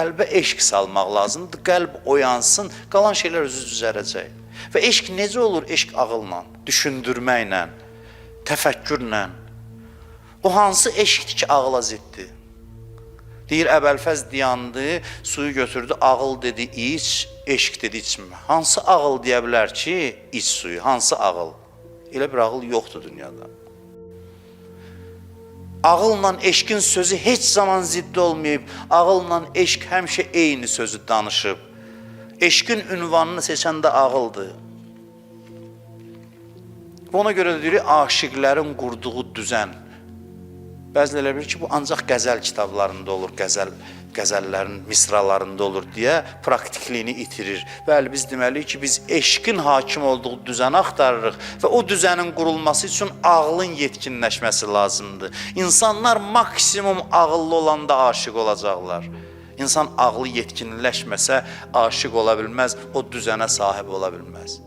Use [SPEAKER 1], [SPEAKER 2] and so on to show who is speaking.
[SPEAKER 1] Qəlbə eşq salmaq lazımdır, qəlb oyansın, qalan şeylər özü düzələcək. Və eşq necə olur? Eşq ağılla, düşündürməklə, təfəkkürlə. O hansı eşqdir ki, ağla ziddir? Deyir, Əbəlfəz dayandı, suyu götürdü, ağıl dedi, iç, eşq dedi, içmə. Hansı ağıl deyə bilər ki, iç suyu, hansı ağıl? Elə bir ağıl yoxdur dünyada. Ağılla eşqin sözü heç zaman ziddi olmayıb, ağılla eşq həmişə eyni sözü danışıb. Eşqin ünvanını seçən də ağıldır. Ona görə də deyir, aşiqlərin qurduğu düzən. Bəziləri bilir ki, bu ancaq qəzəl kitablarında olur, qəzəllərin misralarında olur deyə praktikliyini itirir. Bəli, biz deməliyik ki, biz eşqin hakim olduğu düzəni axtarırıq və o düzənin qurulması üçün ağlın yetkinləşməsi lazımdır. İnsanlar maksimum ağıllı olanda aşiq olacaqlar. İnsan ağlı yetkinləşməsə aşiq ola bilməz, o düzənə sahib ola bilməz.